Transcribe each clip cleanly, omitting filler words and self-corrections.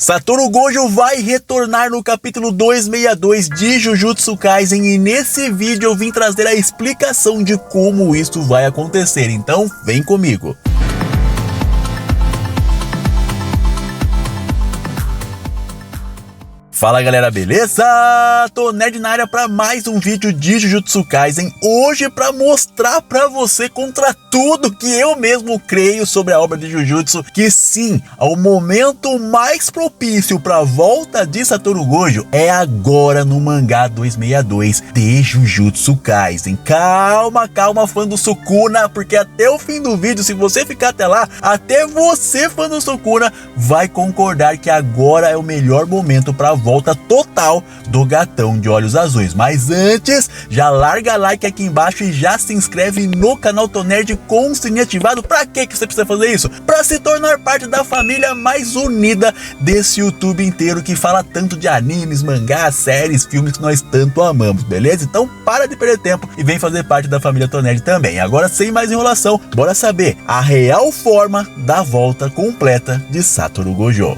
Satoru Gojo vai retornar no capítulo 262 de Jujutsu Kaisen e nesse vídeo eu vim trazer a explicação de como isso vai acontecer, então vem comigo. Fala galera, beleza? Tô nerd na área para mais um vídeo de Jujutsu Kaisen, hoje para mostrar para você contra tudo que eu mesmo creio sobre a obra de Jujutsu, que sim, o momento mais propício para a volta de Satoru Gojo é agora no mangá 262 de Jujutsu Kaisen. Calma, fã do Sukuna, porque até o fim do vídeo, se você ficar até lá, até você, fã do Sukuna, vai concordar que agora é o melhor momento para a volta total do gatão de olhos azuis. Mas antes, já larga like aqui embaixo e já se inscreve no canal Tô Nerd com o sininho ativado. Pra que você precisa fazer isso? Pra se tornar parte da família mais unida desse YouTube inteiro que fala tanto de animes, mangás, séries, filmes que nós tanto amamos, beleza? Então para de perder tempo e vem fazer parte da família Tô Nerd também. Agora, sem mais enrolação, bora saber a real forma da volta completa de Satoru Gojo.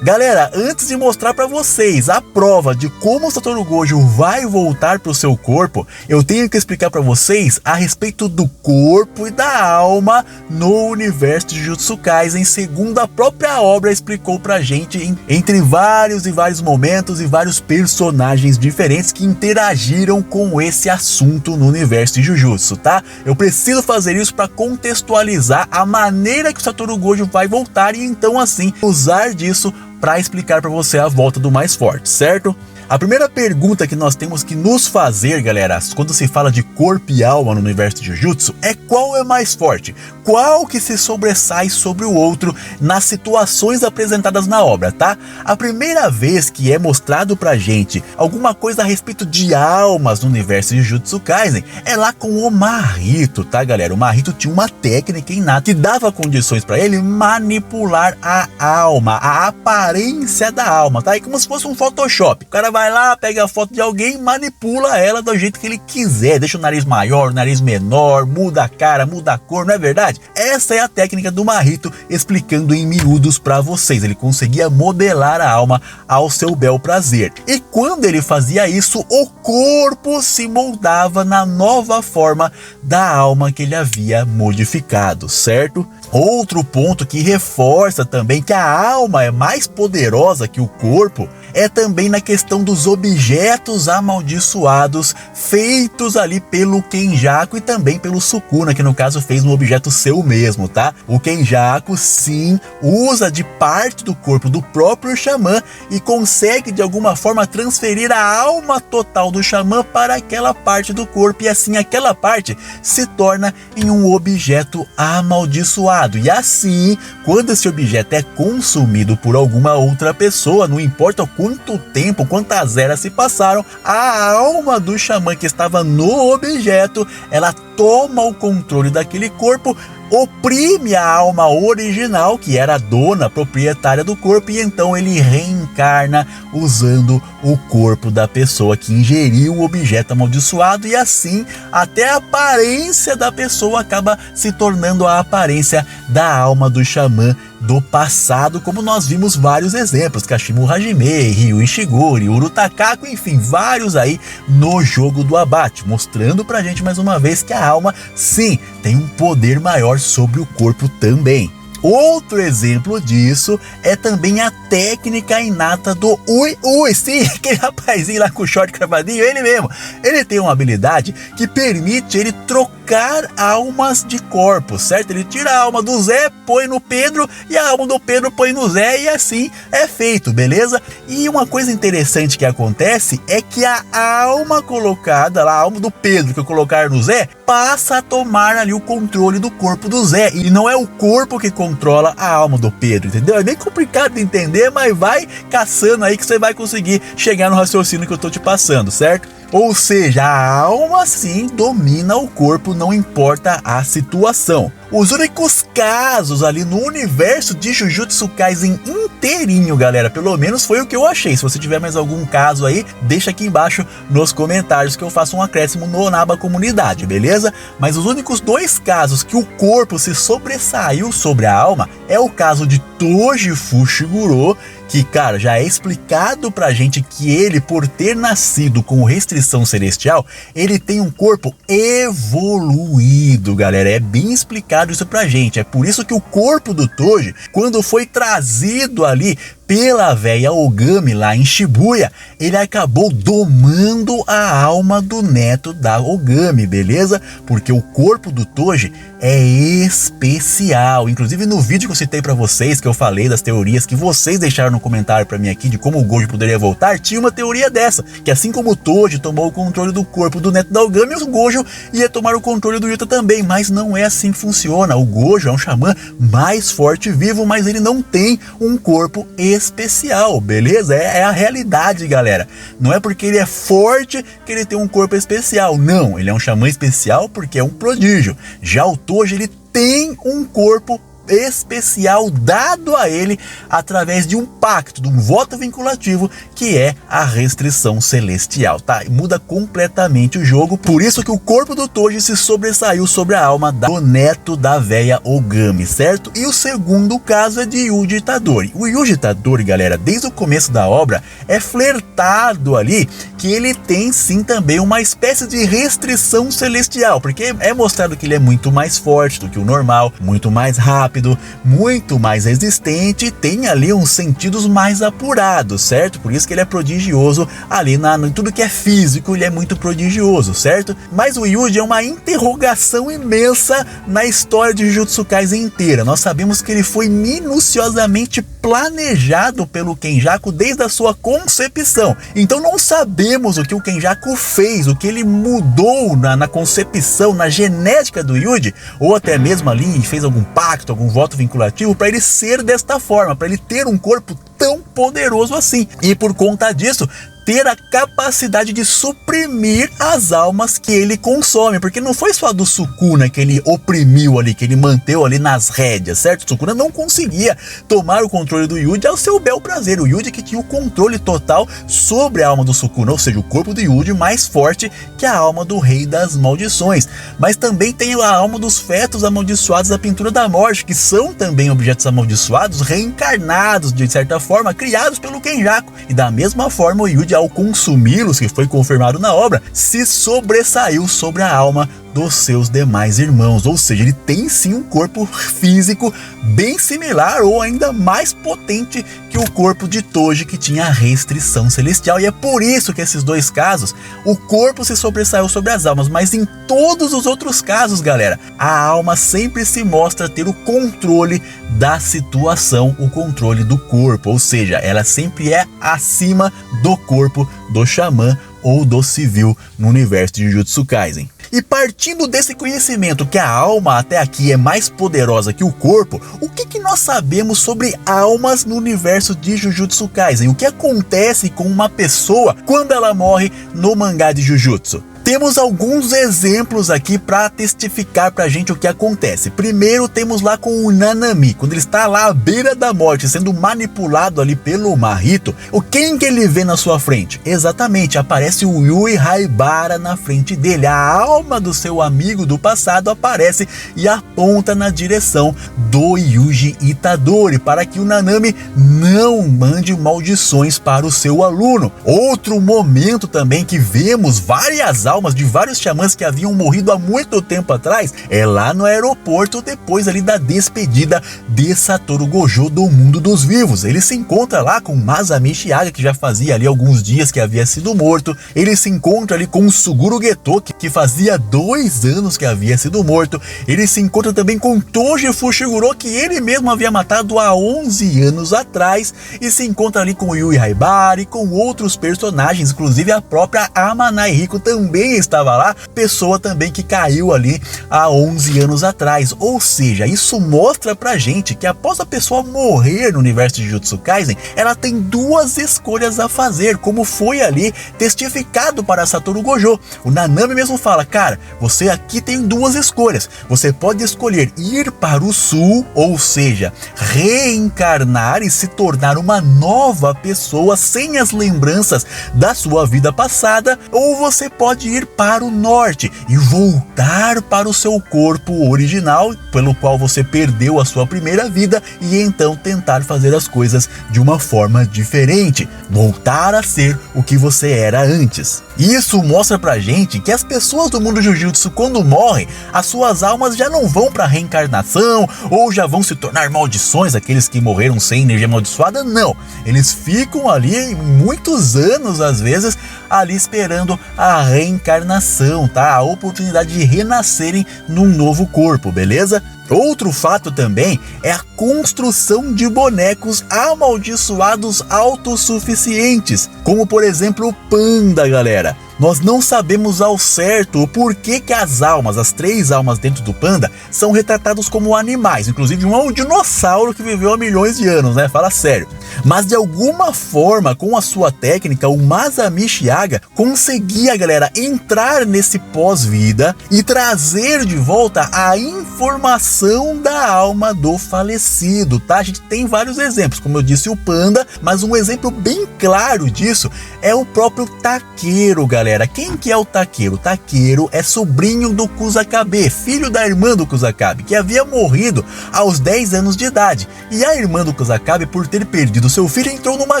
Galera, antes de mostrar para vocês a prova de como o Satoru Gojo vai voltar para o seu corpo, eu tenho que explicar para vocês a respeito do corpo e da alma no universo de Jujutsu Kaisen, segundo a própria obra explicou pra gente, entre vários e vários momentos e vários personagens diferentes que interagiram com esse assunto no universo de Jujutsu, tá? Eu preciso fazer isso para contextualizar a maneira que o Satoru Gojo vai voltar e então assim usar disso para explicar para você a volta do mais forte, certo? A primeira pergunta que nós temos que nos fazer, galera, quando se fala de corpo e alma no universo de Jujutsu, é qual é mais forte? Qual que se sobressai sobre o outro nas situações apresentadas na obra, tá? A primeira vez que é mostrado pra gente alguma coisa a respeito de almas no universo de Jujutsu Kaisen é lá com o Mahito, tá, galera? O Mahito tinha uma técnica inata que dava condições para ele manipular a alma, a aparência da alma, tá? É como se fosse um Photoshop. O cara vai lá, pega a foto de alguém, manipula ela do jeito que ele quiser, deixa o nariz maior, o nariz menor, muda a cara, muda a cor, não é verdade? Essa é a técnica do Mahito, explicando em miúdos para vocês. Ele conseguia modelar a alma ao seu bel prazer. E quando ele fazia isso, o corpo se moldava na nova forma da alma que ele havia modificado, certo? Outro ponto que reforça também que a alma é mais poderosa que o corpo é também na questão dos objetos amaldiçoados feitos ali pelo Kenjaku e também pelo Sukuna, que no caso fez um objeto seu mesmo, tá? O Kenjaku sim usa de parte do corpo do próprio xamã e consegue de alguma forma transferir a alma total do xamã para aquela parte do corpo e assim aquela parte se torna em um objeto amaldiçoado. E assim, quando esse objeto é consumido por alguma outra pessoa, não importa quanto tempo, quantas eras se passaram, a alma do xamã que estava no objeto, ela toma o controle daquele corpo, oprime a alma original, que era a dona proprietária do corpo, e então ele reencarna usando o corpo da pessoa que ingeriu o objeto amaldiçoado, e assim até a aparência da pessoa acaba se tornando a aparência da alma do xamã do passado, como nós vimos vários exemplos, Kashimu Hajime, Ryu Ishiguro, Uru Takako, enfim, vários aí no jogo do abate, mostrando pra gente mais uma vez que a alma, sim, tem um poder maior sobre o corpo também. Outro exemplo disso é também a técnica inata do Ui Ui, sim, aquele rapazinho lá com o short cravadinho, ele mesmo. Ele tem uma habilidade que permite ele trocar almas de corpo, certo? Ele tira a alma do Zé, põe no Pedro e a alma do Pedro põe no Zé e assim é feito, beleza? E uma coisa interessante que acontece é que a alma colocada lá, a alma do Pedro que eu colocar no Zé, passa a tomar ali o controle do corpo do Zé e não é o corpo que controla a alma do Pedro, entendeu? É bem complicado de entender, mas vai caçando aí que você vai conseguir chegar no raciocínio que eu tô te passando, certo? Ou seja, a alma sim domina o corpo, não importa a situação. Os únicos casos ali no universo de Jujutsu Kaisen inteirinho, galera, pelo menos foi o que eu achei. Se você tiver mais algum caso aí, deixa aqui embaixo nos comentários que eu faço um acréscimo na aba comunidade, beleza? Mas os únicos dois casos que o corpo se sobressaiu sobre a alma é o caso de Toji Fushiguro, que, cara, já é explicado pra gente que ele, por ter nascido com restrição celestial, ele tem um corpo evoluído, galera. É bem explicado isso pra gente. É por isso que o corpo do Toji, quando foi trazido ali pela véia Ogami lá em Shibuya, ele acabou domando a alma do neto da Ogami, beleza? Porque o corpo do Toji é especial. Inclusive no vídeo que eu citei pra vocês, que eu falei das teorias que vocês deixaram no comentário pra mim aqui, de como o Gojo poderia voltar, tinha uma teoria dessa, que assim como o Toji tomou o controle do corpo do neto da Ogami, o Gojo ia tomar o controle do Yuta também, mas não é assim que funciona. O Gojo é um xamã mais forte e vivo, mas ele não tem um corpo especial, beleza? É a realidade, galera. Não é porque ele é forte que ele tem um corpo especial, não. Ele é um xamã especial porque é um prodígio. Já o Toji, ele tem um corpo especial dado a ele através de um pacto, de um voto vinculativo, que é a restrição celestial, tá? Muda completamente o jogo, por isso que o corpo do Toji se sobressaiu sobre a alma do neto da véia Ogami, certo? E o segundo caso é de Yuji Itadori. O Yuji Itadori, galera, desde o começo da obra, é flertado ali que ele tem sim também uma espécie de restrição celestial, porque é mostrado que ele é muito mais forte do que o normal, muito mais rápido, muito mais resistente e tem ali uns sentidos mais apurados, certo? Por isso que ele é prodigioso ali em tudo que é físico, ele é muito prodigioso, certo? Mas o Yuji é uma interrogação imensa na história de Jujutsu Kaisen inteira. Nós sabemos que ele foi minuciosamente planejado pelo Kenjaku desde a sua concepção. Então não sabemos o que o Kenjaku fez, o que ele mudou na concepção, na genética do Yuji, ou até mesmo ali fez algum pacto, algum voto vinculativo para ele ser desta forma, para ele ter um corpo tão poderoso assim. E por conta disso, ter a capacidade de suprimir as almas que ele consome, porque não foi só do Sukuna que ele oprimiu ali, que ele manteve ali nas rédeas, certo? O Sukuna não conseguia tomar o controle do Yuji ao seu bel prazer, o Yuji que tinha o controle total sobre a alma do Sukuna, ou seja, o corpo do Yuji mais forte que a alma do Rei das Maldições. Mas também tem a alma dos fetos amaldiçoados da Pintura da Morte, que são também objetos amaldiçoados reencarnados, de certa forma, criados pelo Kenjaku. E da mesma forma, o Yuji, ao consumi-los, que foi confirmado na obra, se sobressaiu sobre a alma dos seus demais irmãos, ou seja, ele tem sim um corpo físico bem similar ou ainda mais potente que o corpo de Toji, que tinha a restrição celestial, e é por isso que esses dois casos, o corpo se sobressaiu sobre as almas, mas em todos os outros casos, galera, a alma sempre se mostra ter o controle da situação, o controle do corpo, ou seja, ela sempre é acima do corpo do xamã ou do civil no universo de Jujutsu Kaisen. E partindo desse conhecimento que a alma até aqui é mais poderosa que o corpo, o que nós sabemos sobre almas no universo de Jujutsu Kaisen? O que acontece com uma pessoa quando ela morre no mangá de Jujutsu? Temos alguns exemplos aqui para testificar pra gente o que acontece. Primeiro temos lá com o Nanami, quando ele está lá à beira da morte, sendo manipulado ali pelo Mahito. Quem que ele vê na sua frente? Exatamente, aparece o Yui Haibara na frente dele. A alma do seu amigo do passado aparece e aponta na direção do Yuji Itadori, para que o Nanami não mande maldições para o seu aluno. Outro momento também que vemos várias almas de vários xamãs que haviam morrido há muito tempo atrás é lá no aeroporto, depois ali da despedida de Satoru Gojo do mundo dos vivos. Ele se encontra lá com Masami Shiaga, que já fazia ali alguns dias que havia sido morto. Ele se encontra ali com o Suguru Geto, que fazia 2 anos que havia sido morto. Ele se encontra também com Toji Fushiguro, que ele mesmo havia matado há 11 anos atrás, e se encontra ali com o Yui Haibara e com outros personagens, inclusive a própria Amanai Riko também estava lá, pessoa também que caiu ali há 11 anos atrás. Ou seja, isso mostra pra gente que após a pessoa morrer no universo de Jujutsu Kaisen, ela tem 2 escolhas a fazer, como foi ali testificado para Satoru Gojo. O Nanami mesmo fala, cara, você aqui tem 2 escolhas, você pode escolher ir para o sul, ou seja, reencarnar e se tornar uma nova pessoa sem as lembranças da sua vida passada, ou você pode ir ir para o norte e voltar para o seu corpo original, pelo qual você perdeu a sua primeira vida, e então tentar fazer as coisas de uma forma diferente, voltar a ser o que você era antes. Isso mostra pra gente que as pessoas do mundo jiu-jitsu, quando morrem, as suas almas já não vão para reencarnação ou já vão se tornar maldições, aqueles que morreram sem energia amaldiçoada. Não, eles ficam ali muitos anos, às vezes, ali esperando a reencarnação, tá? A oportunidade de renascerem num novo corpo, beleza? Outro fato também é a construção de bonecos amaldiçoados autossuficientes, como por exemplo o Panda, galera. Nós não sabemos ao certo o porquê que as almas, as 3 almas dentro do Panda, são retratados como animais. Inclusive um é um dinossauro que viveu há milhões de anos, né? Fala sério. Mas de alguma forma, com a sua técnica, o Masamichi Yaga conseguia, galera, entrar nesse pós-vida e trazer de volta a informação da alma do falecido, tá? A gente tem vários exemplos, como eu disse, o Panda, mas um exemplo bem claro disso é o próprio Takeru, galera. Quem que é o Takeru? O Takeru é sobrinho do Kusakabe, filho da irmã do Kusakabe, que havia morrido aos 10 anos de idade. E a irmã do Kusakabe, por ter perdido seu filho, entrou numa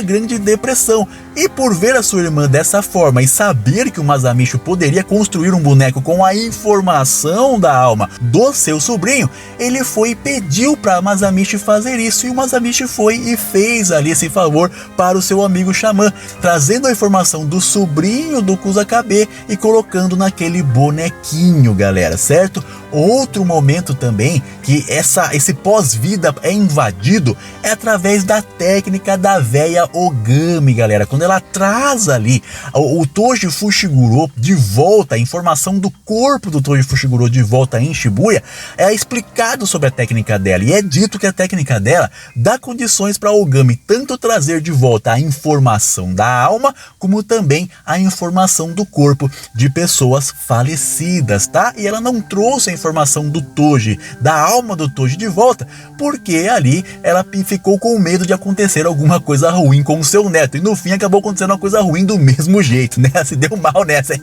grande depressão. E por ver a sua irmã dessa forma e saber que o Masamichi poderia construir um boneco com a informação da alma do seu sobrinho, ele foi e pediu para Masamichi fazer isso. E o Masamichi foi e fez ali esse favor para o seu amigo xamã, trazendo a informação do sobrinho do Kusakabe e colocando naquele bonequinho, galera, certo? Outro momento também que esse pós-vida é invadido é através da técnica da véia Ogami, galera. Quando ela traz ali o Toji Fushiguro de volta, a informação do corpo do Toji Fushiguro de volta em Shibuya, é explicado sobre a técnica dela. E é dito que a técnica dela dá condições para Ogami tanto trazer de volta a informação da alma, como também a informação do corpo de pessoas falecidas, tá? E ela não trouxe a informação do Toji, da alma do Toji de volta, porque ali ela ficou com medo de acontecer alguma coisa ruim com o seu neto, e no fim acabou acontecendo uma coisa ruim do mesmo jeito, né? Se deu mal nessa.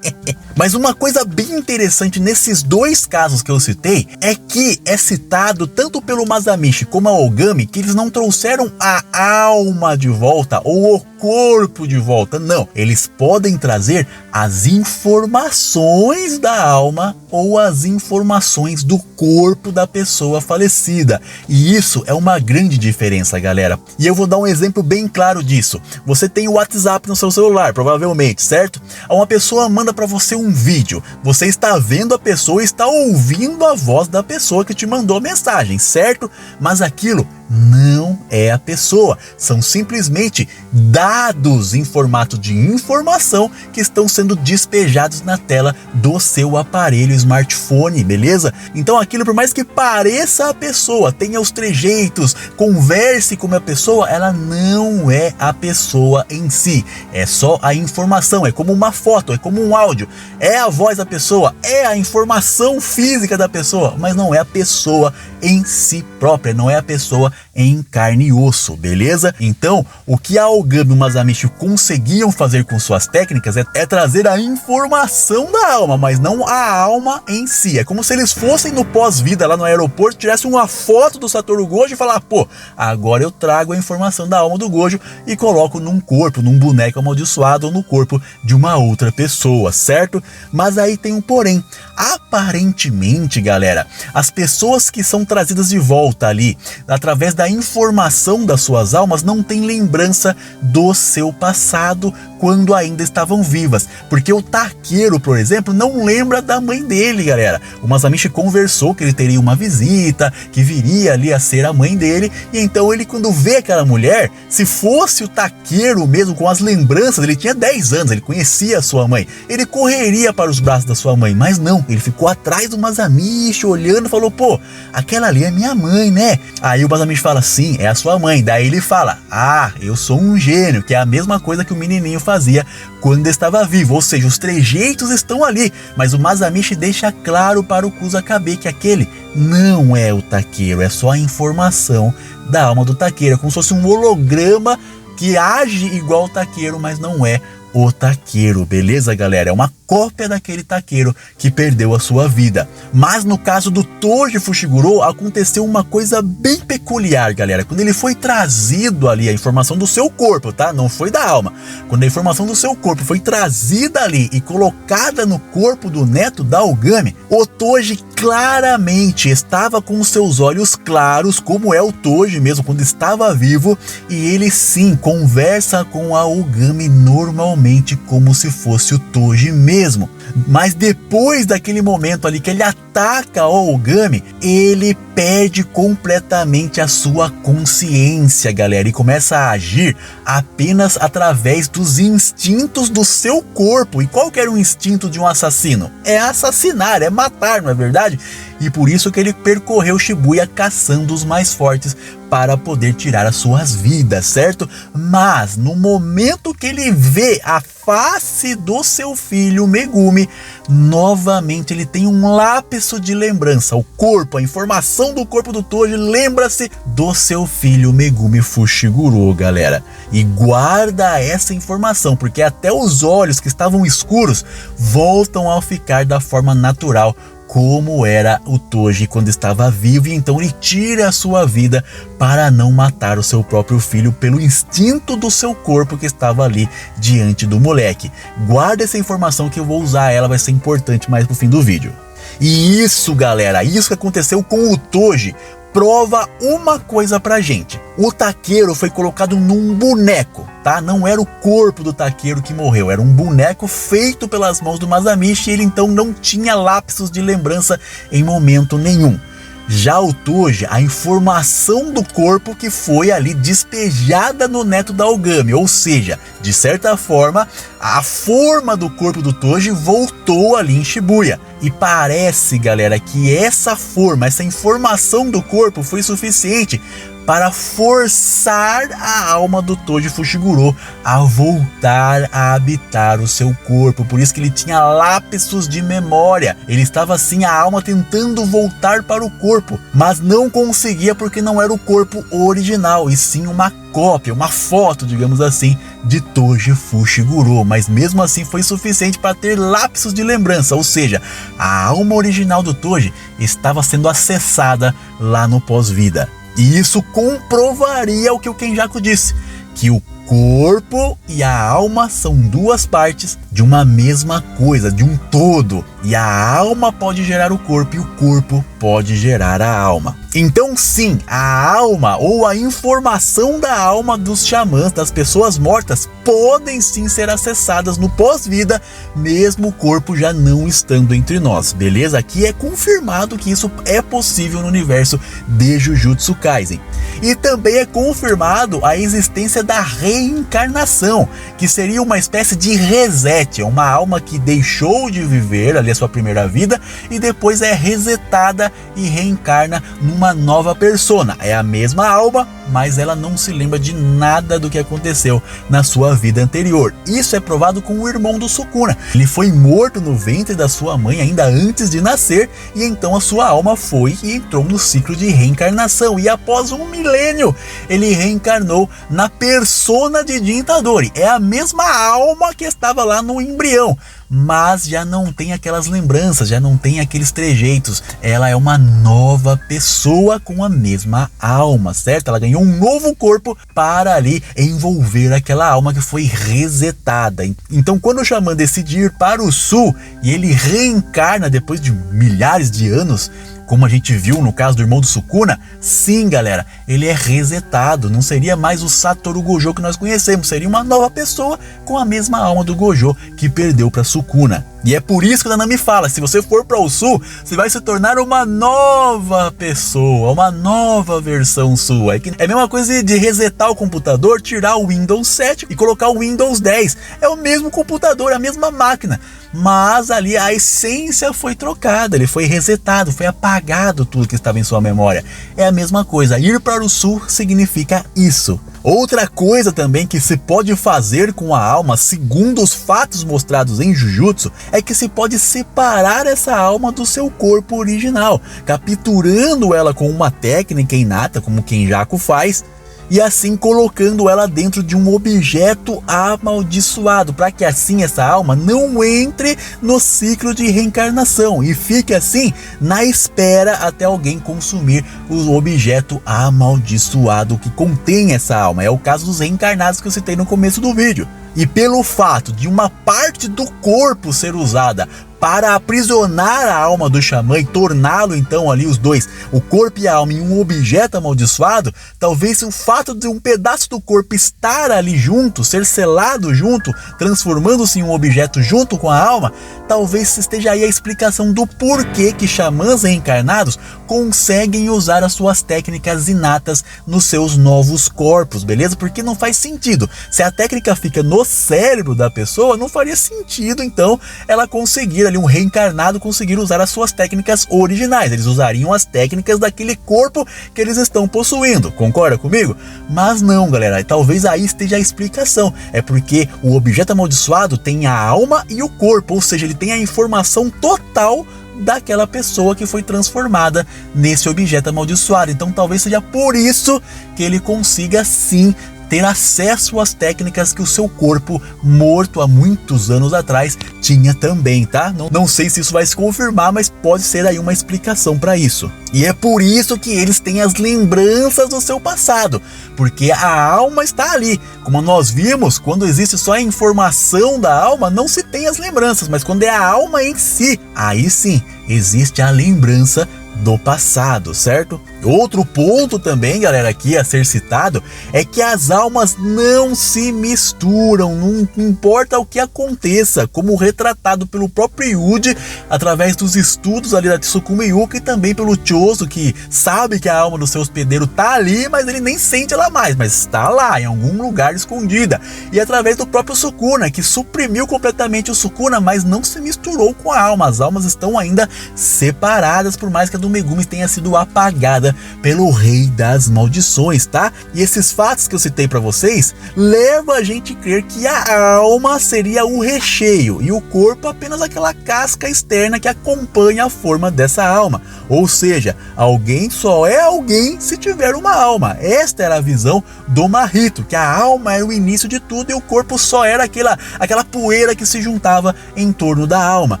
Mas uma coisa bem interessante nesses 2 casos que eu citei é que é citado tanto pelo Masamichi como a Ogami que eles não trouxeram a alma de volta ou o corpo de volta, não. Eles podem trazer as informações da alma ou as informações do corpo da pessoa falecida. E isso é uma grande diferença, galera. E eu vou dar um exemplo bem claro disso. Você tem o WhatsApp no seu celular, provavelmente, certo? Uma pessoa manda para você um vídeo. Você está vendo a pessoa, está ouvindo a voz da pessoa que te mandou a mensagem, certo? Mas aquilo não é a pessoa, são simplesmente dados em formato de informação que estão sendo despejados na tela do seu aparelho smartphone, beleza? Então aquilo, por mais que pareça a pessoa, tenha os trejeitos, converse com a pessoa, ela não é a pessoa em si, é só a informação, é como uma foto, é como um áudio, é a voz da pessoa, é a informação física da pessoa, mas não é a pessoa em si própria, não é a pessoa em carne e osso, beleza? Então, o que a Ogami e o Masamichi conseguiam fazer com suas técnicas é trazer a informação da alma, mas não a alma em si. É como se eles fossem no pós-vida lá no aeroporto, tirassem uma foto do Satoru Gojo e falar, pô, agora eu trago a informação da alma do Gojo e coloco num corpo, num boneco amaldiçoado ou no corpo de uma outra pessoa, certo? Mas aí tem um porém. Aparentemente, galera, as pessoas que são trazidas de volta ali, através da informação das suas almas, não têm lembrança do seu passado quando ainda estavam vivas, porque o Takeru, por exemplo, não lembra da mãe dele, galera. O Masamichi conversou que ele teria uma visita, que viria ali a ser a mãe dele, e então ele, quando vê aquela mulher, se fosse o Takeru mesmo, com as lembranças, ele tinha 10 anos, ele conhecia a sua mãe, ele correria para os braços da sua mãe, mas não, ele ficou atrás do Masamichi, olhando, e falou, pô, aquela ali é minha mãe, né? Aí o Masamichi fala, sim, é a sua mãe. Daí ele fala, ah, eu sou um gênio, que é a mesma coisa que o menininho fazia quando estava vivo, ou seja, os trejeitos estão ali, mas o Masamichi deixa claro para o Kusakabe que aquele não é o Takeru, é só a informação da alma do Takeru, é como se fosse um holograma que age igual o Takeru, mas não é o Takeru, beleza, galera? É uma cópia daquele Takeru que perdeu a sua vida. Mas no caso do Toji Fushiguro, aconteceu uma coisa bem peculiar, galera. Quando ele foi trazido ali, a informação do seu corpo, tá? Não foi da alma. Quando a informação do seu corpo foi trazida ali e colocada no corpo do neto da Ogami, o Toji claramente estava com os seus olhos claros, como é o Toji mesmo quando estava vivo, e ele sim conversa com a Ogami normalmente como se fosse o Toji mesmo. Mas depois daquele momento ali que ele ataca a Ogami, ele perde completamente a sua consciência, galera, e começa a agir apenas através dos instintos do seu corpo. E qual que era o instinto de um assassino? É assassinar, é matar, não é verdade? E por isso que ele percorreu Shibuya caçando os mais fortes para poder tirar as suas vidas, certo? Mas no momento que ele vê a face do seu filho Megumi, novamente ele tem um lapso de lembrança. O corpo, a informação do corpo do Toji lembra-se do seu filho Megumi Fushiguro, galera. E guarda essa informação, porque até os olhos que estavam escuros voltam a ficar da forma natural, como era o Toji quando estava vivo, e então ele tira a sua vida para não matar o seu próprio filho pelo instinto do seu corpo que estava ali diante do moleque. Guarda essa informação que eu vou usar, ela vai ser importante mais pro fim do vídeo. E isso, galera, isso que aconteceu com o Toji prova uma coisa pra gente. O Takeru foi colocado num boneco, tá? Não era o corpo do Takeru que morreu, era um boneco feito pelas mãos do Masamichi, e ele então não tinha lapsos de lembrança em momento nenhum. Já o Toji, a informação do corpo que foi ali despejada no neto da Ogami, ou seja, de certa forma, a forma do corpo do Toji voltou ali em Shibuya. E parece, galera, que essa forma, essa informação do corpo foi suficiente para forçar a alma do Toji Fushiguro a voltar a habitar o seu corpo. Por isso que ele tinha lapsos de memória. Ele estava assim, a alma tentando voltar para o corpo, mas não conseguia porque não era o corpo original, e sim uma cópia, uma foto, digamos assim, de Toji Fushiguro. Mas mesmo assim foi suficiente para ter lapsos de lembrança, ou seja, a alma original do Toji estava sendo acessada lá no pós-vida. E isso comprovaria o que o Kenjaku disse, que o corpo e a alma são duas partes de uma mesma coisa, de um todo. E a alma pode gerar o corpo e o corpo pode gerar a alma. Então sim, a alma ou a informação da alma dos xamãs, das pessoas mortas, podem sim ser acessadas no pós-vida, mesmo o corpo já não estando entre nós, beleza? Aqui é confirmado que isso é possível no universo de Jujutsu Kaisen. E também é confirmado a existência da reencarnação, que seria uma espécie de reset, uma alma que deixou de viver ali a sua primeira vida e depois é resetada e reencarna numa nova persona. É a mesma alma, mas ela não se lembra de nada do que aconteceu na sua vida anterior. Isso é provado com o irmão do Sukuna. Ele foi morto no ventre da sua mãe ainda antes de nascer, e então a sua alma foi e entrou no ciclo de reencarnação, e após 1 milênio ele reencarnou na persona de Jin Itadori. É a mesma alma que estava lá no embrião, mas já não tem aquelas lembranças, já não tem aqueles trejeitos. Ela é uma nova pessoa com a mesma alma, certo? Ela ganhou um novo corpo para ali envolver aquela alma que foi resetada. Então quando o xamã decide ir para o sul e ele reencarna depois de milhares de anos, como a gente viu no caso do irmão do Sukuna, sim, galera, ele é resetado. Não seria mais o Satoru Gojo que nós conhecemos, seria uma nova pessoa com a mesma alma do Gojo que perdeu para Sukuna. E é por isso que a Nanami fala, se você for para o sul, você vai se tornar uma nova pessoa, uma nova versão sua. É a mesma coisa de resetar o computador, tirar o Windows 7 e colocar o Windows 10. É o mesmo computador, a mesma máquina, mas ali a essência foi trocada, ele foi resetado, foi apagado tudo que estava em sua memória. É a mesma coisa, ir para o sul significa isso. Outra coisa também que se pode fazer com a alma, segundo os fatos mostrados em Jujutsu, é que se pode separar essa alma do seu corpo original, capturando ela com uma técnica inata, como o Kenjaku faz, e assim colocando ela dentro de um objeto amaldiçoado, para que assim essa alma não entre no ciclo de reencarnação e fique assim na espera até alguém consumir o objeto amaldiçoado que contém essa alma. É o caso dos reencarnados que eu citei no começo do vídeo. E pelo fato de uma parte do corpo ser usada para aprisionar a alma do xamã e torná-lo então ali os dois, o corpo e a alma, em um objeto amaldiçoado, talvez o fato de um pedaço do corpo estar ali junto, ser selado junto, transformando-se em um objeto junto com a alma, talvez esteja aí a explicação do porquê que xamãs reencarnados conseguem usar as suas técnicas inatas nos seus novos corpos, beleza? Porque não faz sentido. Se a técnica fica no cérebro da pessoa, não faria sentido então ela conseguir ali, um reencarnado conseguir usar as suas técnicas originais. Eles usariam as técnicas daquele corpo que eles estão possuindo, concorda comigo? Mas não, galera, talvez aí esteja a explicação. É porque o objeto amaldiçoado tem a alma e o corpo, ou seja, ele tem a informação total daquela pessoa que foi transformada nesse objeto amaldiçoado. Então talvez seja por isso que ele consiga sim ter acesso às técnicas que o seu corpo morto há muitos anos atrás tinha também, tá? Não sei se isso vai se confirmar, mas pode ser aí uma explicação para isso. E é por isso que eles têm as lembranças do seu passado, porque a alma está ali. Como nós vimos, quando existe só a informação da alma, não se tem as lembranças, mas quando é a alma em si, aí sim existe a lembrança do passado, certo? Outro ponto também, galera, aqui a ser citado é que as almas não se misturam, não importa o que aconteça, como retratado pelo próprio Yuji através dos estudos ali da Tsukumi Yuka e também pelo Chozo, que sabe que a alma do seu hospedeiro tá ali, mas ele nem sente ela mais, mas está lá em algum lugar escondida, e através do próprio Sukuna, que suprimiu completamente o Sukuna, mas não se misturou com a alma. As almas estão ainda separadas, por mais que a do Megumi tenha sido apagada pelo rei das maldições, tá? E esses fatos que eu citei para vocês levam a gente a crer que a alma seria o recheio e o corpo apenas aquela casca externa que acompanha a forma dessa alma. Ou seja, alguém só é alguém se tiver uma alma. Esta era a visão do Mahito, que a alma era o início de tudo e o corpo só era aquela poeira que se juntava em torno da alma.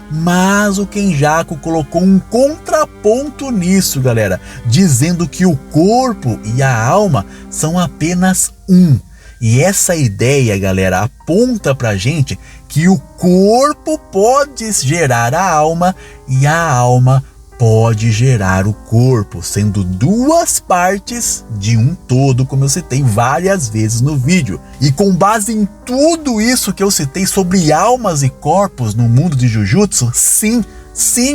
Mas o Kenjaku colocou um contraponto nisso, galera, dizendo que o corpo e a alma são apenas um. E essa ideia, galera, aponta pra gente que o corpo pode gerar a alma e a alma pode gerar o corpo, sendo duas partes de um todo, como eu citei várias vezes no vídeo. E com base em tudo isso que eu citei sobre almas e corpos no mundo de Jujutsu, sim,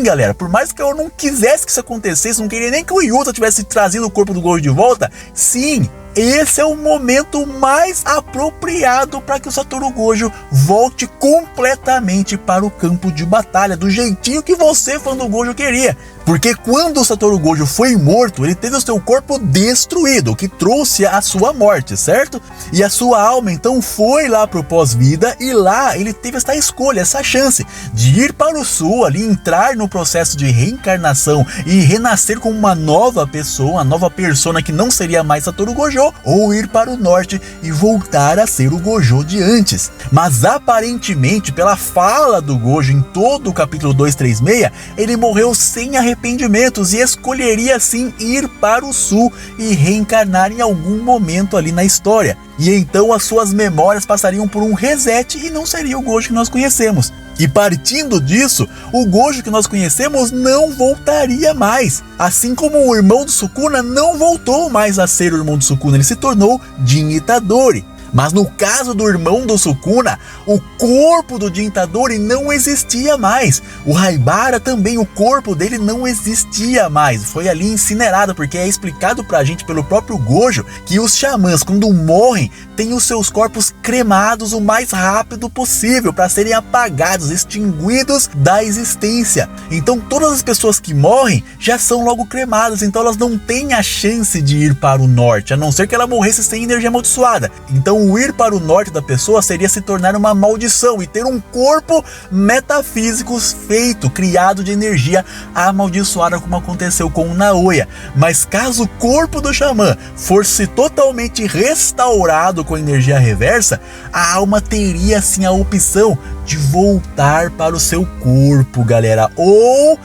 galera, por mais que eu não quisesse que isso acontecesse, não queria nem que o Yuta tivesse trazido o corpo do Gojo de volta, sim, esse é o momento mais apropriado para que o Satoru Gojo volte completamente para o campo de batalha, do jeitinho que você, fã do Gojo, queria. Porque quando o Satoru Gojo foi morto, ele teve o seu corpo destruído, o que trouxe a sua morte, certo? E a sua alma então foi lá pro pós-vida e lá ele teve essa escolha, essa chance de ir para o sul, ali entrar no processo de reencarnação e renascer como uma nova pessoa, uma nova persona que não seria mais Satoru Gojo, ou ir para o norte e voltar a ser o Gojo de antes. Mas aparentemente, pela fala do Gojo em todo o capítulo 236, ele morreu sem arrependimentos e escolheria sim ir para o sul e reencarnar em algum momento ali na história. E então as suas memórias passariam por um reset e não seria o Gojo que nós conhecemos. E partindo disso, o Gojo que nós conhecemos não voltaria mais. Assim como o irmão do Sukuna não voltou mais a ser o irmão do Sukuna, ele se tornou Jin Itadori. Mas no caso do irmão do Sukuna, o corpo do Jin Itadori não existia mais. O Haibara também, o corpo dele não existia mais. Foi ali incinerado, porque é explicado pra gente pelo próprio Gojo que os xamãs, quando morrem, têm os seus corpos cremados o mais rápido possível para serem apagados, extinguidos da existência. Então todas as pessoas que morrem já são logo cremadas, então elas não têm a chance de ir para o norte, a não ser que ela morresse sem energia amaldiçoada. Então Então o ir para o norte da pessoa seria se tornar uma maldição e ter um corpo metafísico feito, criado de energia amaldiçoada, como aconteceu com o Naoya. Mas caso o corpo do xamã fosse totalmente restaurado com energia reversa, a alma teria sim a opção de voltar para o seu corpo, galera. Ou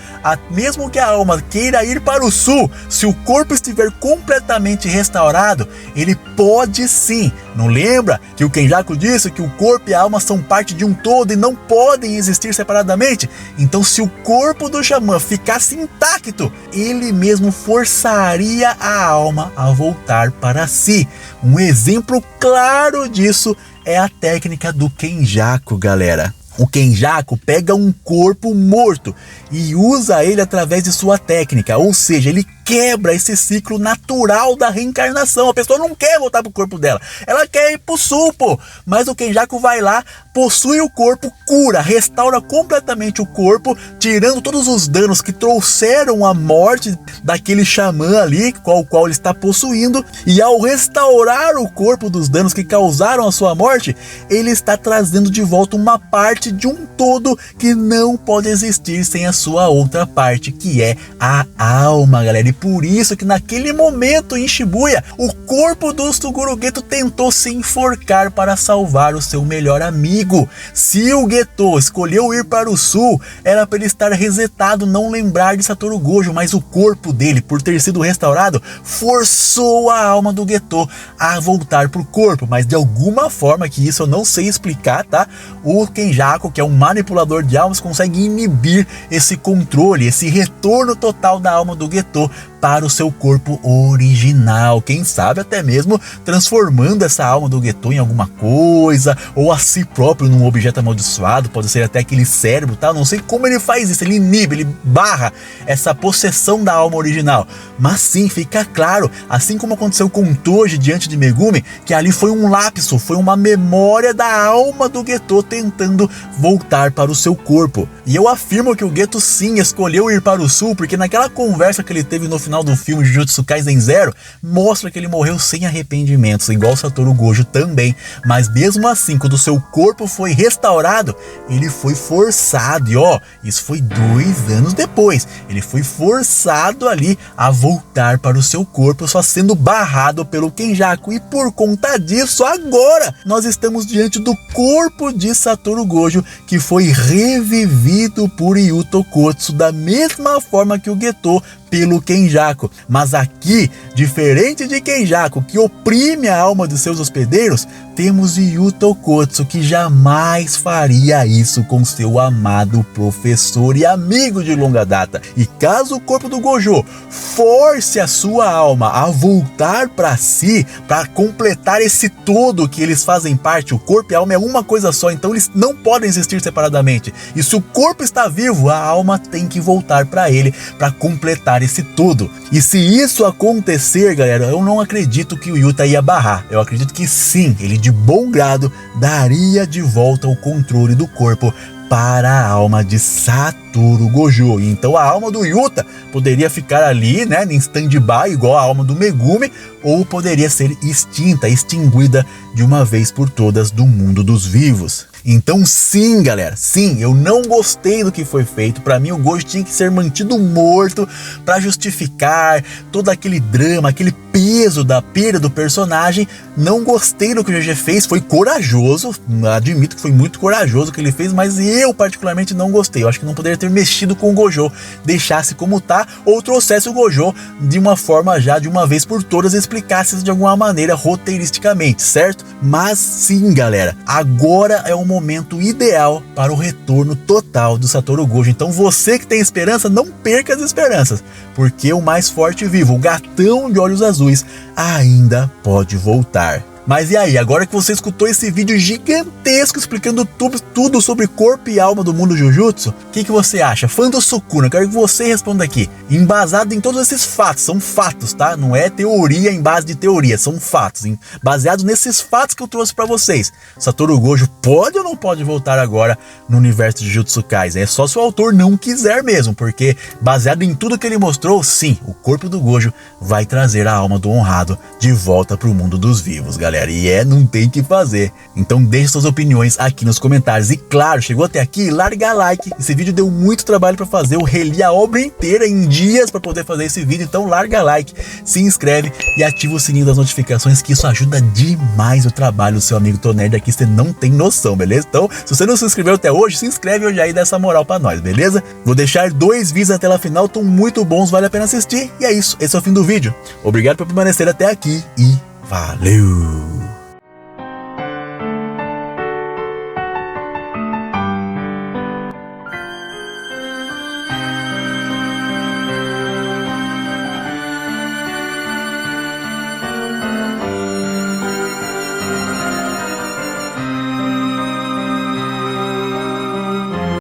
mesmo que a alma queira ir para o sul, se o corpo estiver completamente restaurado, ele pode sim. Não lembra que o Kenjaku disse que o corpo e a alma são parte de um todo e não podem existir separadamente? Então, se o corpo do xamã ficasse intacto, ele mesmo forçaria a alma a voltar para si. Um exemplo claro disso é a técnica do Kenjaku, galera. O Kenjaku pega um corpo morto e usa ele através de sua técnica, ou seja, ele quebra esse ciclo natural da reencarnação. A pessoa não quer voltar pro corpo dela, ela quer ir pro sul, pô. Mas o Kenjaku vai lá, possui o corpo, cura, restaura completamente o corpo, tirando todos os danos que trouxeram a morte daquele xamã ali, qual ele está possuindo. E ao restaurar o corpo dos danos que causaram a sua morte, ele está trazendo de volta uma parte de um todo que não pode existir sem a sua outra parte, que é a alma, galera. E por isso que naquele momento em Shibuya, o corpo do Suguru Geto tentou se enforcar para salvar o seu melhor amigo. Se o Geto escolheu ir para o sul, era para ele estar resetado, não lembrar de Satoru Gojo, mas o corpo dele, por ter sido restaurado, forçou a alma do Geto a voltar pro corpo. Mas de alguma forma, que isso eu não sei explicar, tá? O Kenjaku, que é um manipulador de almas, consegue inibir esse controle, esse retorno total da alma do Geto para o seu corpo original. Quem sabe até mesmo transformando essa alma do Geto em alguma coisa, ou a si próprio num objeto amaldiçoado, pode ser até aquele cérebro, tá? Não sei como ele faz isso, ele inibe, ele barra essa possessão da alma original. Mas sim, fica claro, assim como aconteceu com Toji diante de Megumi, que ali foi um lapso, foi uma memória da alma do Geto tentando voltar para o seu corpo. E eu afirmo que o Geto sim escolheu ir para o sul, porque naquela conversa que ele teve no final do filme Jujutsu Kaisen Zero, mostra que ele morreu sem arrependimentos, igual Satoru Gojo também. Mas mesmo assim, quando seu corpo foi restaurado, ele foi forçado, e ó, isso foi 2 anos depois, ele foi forçado ali a voltar para o seu corpo, só sendo barrado pelo Kenjaku. E por conta disso, agora nós estamos diante do corpo de Satoru Gojo, que foi revivido por Yu Tokotsu, da mesma forma que o Geto pelo Kenjaku. Mas aqui, diferente de Kenjaku, que oprime a alma de seus hospedeiros, temos Yu Tokotsu, que jamais faria isso com seu amado professor e amigo de longa data. E caso o corpo do Gojo force a sua alma a voltar para si, para completar esse todo que eles fazem parte, o corpo e a alma é uma coisa só, então eles não podem existir separadamente. E se o corpo está vivo, a alma tem que voltar para ele para completar esse todo. E se isso acontecer, galera, eu não acredito que o Yuta ia barrar. Eu acredito que sim, ele de bom grado daria de volta o controle do corpo para a alma de Satoru Gojo. Então a alma do Yuta poderia ficar ali, né, em stand-by, igual a alma do Megumi, ou poderia ser extinta, extinguida de uma vez por todas do mundo dos vivos. Então sim, galera, sim, eu não gostei do que foi feito. Para mim o Gojo tinha que ser mantido morto para justificar todo aquele drama, aquele peso da perda do personagem. Não gostei do que o GG fez, foi corajoso, admito que foi muito corajoso o que ele fez, mas eu particularmente não gostei. Eu acho que não poderia ter mexido com o Gojo, deixasse como tá, ou trouxesse o Gojo de uma forma já, de uma vez por todas, e explicasse isso de alguma maneira roteiristicamente, certo? Mas sim, galera, agora é o momento ideal para o retorno total do Satoru Gojo. Então você que tem esperança, não perca as esperanças, porque o mais forte vivo, o gatão de olhos azuis, ainda pode voltar. Mas e aí, agora que você escutou esse vídeo gigantesco explicando tudo sobre corpo e alma do mundo Jujutsu, o que você acha? Fã do Sukuna, quero que você responda aqui, embasado em todos esses fatos, são fatos, tá? Não é teoria em base de teoria, são fatos, baseados nesses fatos que eu trouxe pra vocês. Satoru Gojo pode ou não pode voltar agora no universo de Jujutsu Kaisen? É só se o autor não quiser mesmo, porque baseado em tudo que ele mostrou, sim, o corpo do Gojo vai trazer a alma do honrado de volta pro mundo dos vivos, galera. galera, e não tem que fazer. Então deixe suas opiniões aqui nos comentários. E claro, chegou até aqui, larga like. Esse vídeo deu muito trabalho para fazer, eu reli a obra inteira em dias para poder fazer esse vídeo. Então larga like, se inscreve e ativa o sininho das notificações, que isso ajuda demais o trabalho do seu amigo Tonerd aqui, você não tem noção, beleza? Então, se você não se inscreveu até hoje, se inscreve hoje aí e dá essa moral pra nós, beleza? Vou deixar 2 vídeos até lá final, estão muito bons, vale a pena assistir. E é isso, esse é o fim do vídeo. Obrigado por permanecer até aqui e valeu!